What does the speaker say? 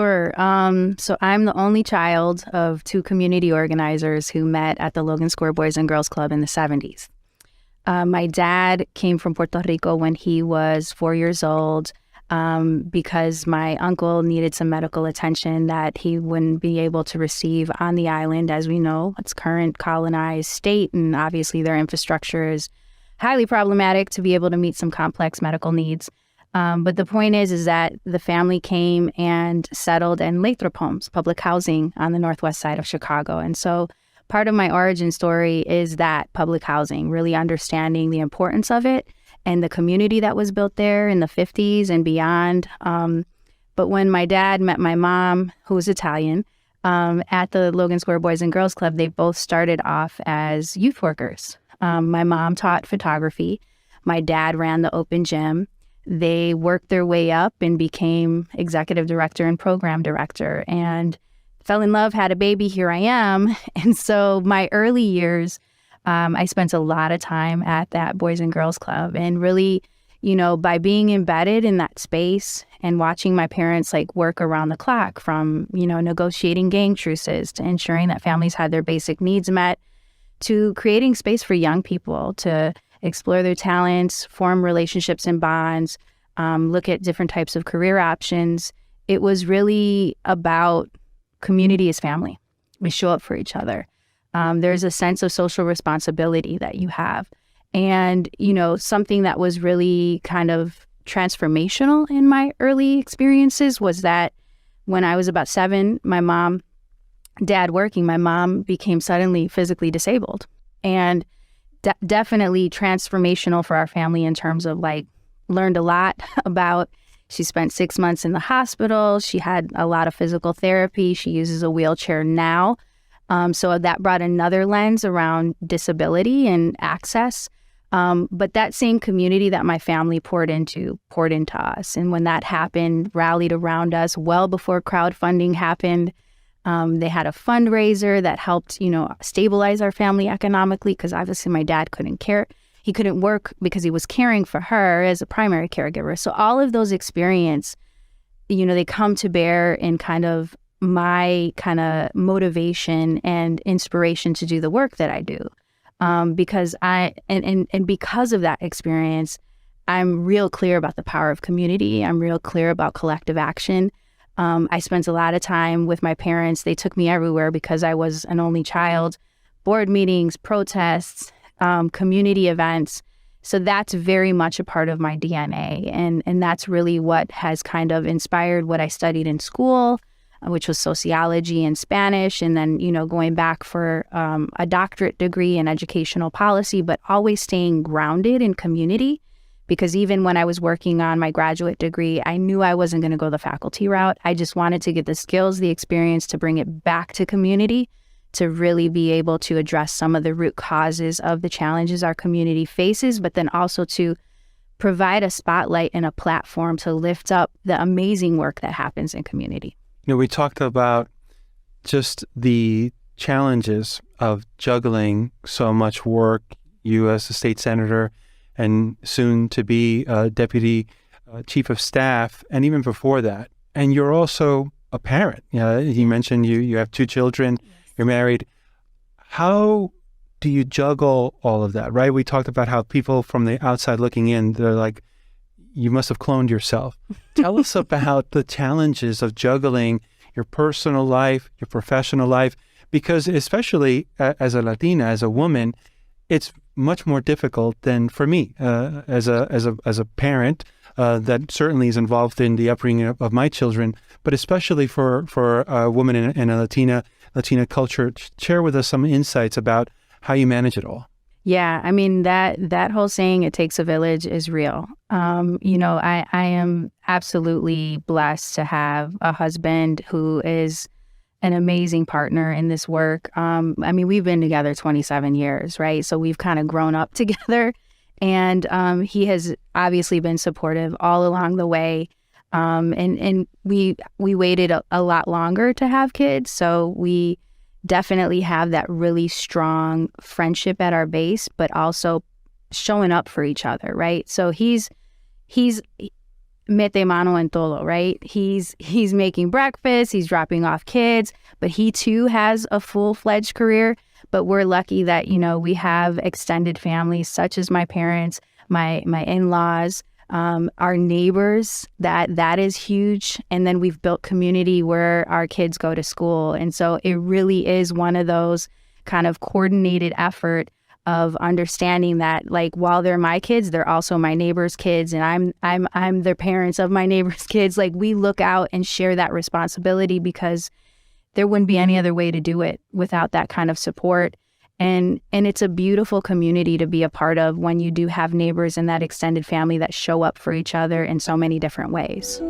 Sure. So I'm the only child of two community organizers who met at the Logan Square Boys and Girls Club in the 70s. My dad came from Puerto Rico when he was 4 years old because my uncle needed some medical attention that he wouldn't be able to receive on the island. As we know, it's current colonized state, and obviously their infrastructure is highly problematic to be able to meet some complex medical needs. But the point is that the family came and settled in Lathrop homes, public housing on the northwest side of Chicago. And so part of my origin story is that public housing, really understanding the importance of it and the community that was built there in the 50s and beyond. But when my dad met my mom, who was Italian, at the Logan Square Boys and Girls Club, they both started off as youth workers. My mom taught photography. My dad ran the open gym. They worked their way up and became executive director and program director and fell in love, had a baby, here I am. And so my early years, I spent a lot of time at that Boys and Girls Club, and really, by being embedded in that space and watching my parents work around the clock, from, negotiating gang truces to ensuring that families had their basic needs met, to creating space for young people to explore their talents, form relationships and bonds, look at different types of career options. It was really about community as family. We show up for each other. There's a sense of social responsibility that you have. And, something that was really kind of transformational in my early experiences was that when I was about 7, my mom became suddenly physically disabled. And definitely transformational for our family in terms of learned a lot about. She spent 6 months in the hospital. She had a lot of physical therapy. She uses a wheelchair now. So that brought another lens around disability and access. But that same community that my family poured into us. And when that happened, rallied around us well before crowdfunding happened. They had a fundraiser that helped, stabilize our family economically, because obviously my dad he couldn't work because he was caring for her as a primary caregiver. So all of those experiences, they come to bear in kind of my kind of motivation and inspiration to do the work that I do. Because because of that experience, I'm real clear about the power of community. I'm real clear about collective action. I spent a lot of time with my parents. They took me everywhere because I was an only child. Board meetings, protests, community events. So that's very much a part of my DNA. And that's really what has kind of inspired what I studied in school, which was sociology and Spanish. And then, going back for a doctorate degree in educational policy, but always staying grounded in community. Because even when I was working on my graduate degree, I knew I wasn't going to go the faculty route. I just wanted to get the skills, the experience to bring it back to community, to really be able to address some of the root causes of the challenges our community faces, but then also to provide a spotlight and a platform to lift up the amazing work that happens in community. We talked about just the challenges of juggling so much work, you as a state senator and soon to be deputy chief of staff, and even before that. And you're also a parent. You mentioned you have 2 children. Yes. You're married. How do you juggle all of that, right? We talked about how people from the outside looking in, they're like, you must have cloned yourself. Tell us about the challenges of juggling your personal life, your professional life, because especially as a Latina, as a woman, it's much more difficult than for me as a parent that certainly is involved in the upbringing of my children, but especially for a woman in a Latina culture. Share with us some insights about how you manage it all. Yeah, I mean, that whole saying, it takes a village, is real. I am absolutely blessed to have a husband who is an amazing partner in this work. We've been together 27 years, right? So we've kind of grown up together, and he has obviously been supportive all along the way. And we waited a lot longer to have kids, so we definitely have that really strong friendship at our base, but also showing up for each other, right? So he's mete mano en todo, right? He's making breakfast, he's dropping off kids, but he too has a full-fledged career. But we're lucky that, we have extended families such as my parents, my in-laws, our neighbors, that is huge. And then we've built community where our kids go to school. And so it really is one of those kind of coordinated effort of understanding that, like, while they're my kids, they're also my neighbors' kids, and I'm the parents of my neighbors' kids. Like, we look out and share that responsibility because there wouldn't be any other way to do it without that kind of support. And it's a beautiful community to be a part of when you do have neighbors in that extended family that show up for each other in so many different ways.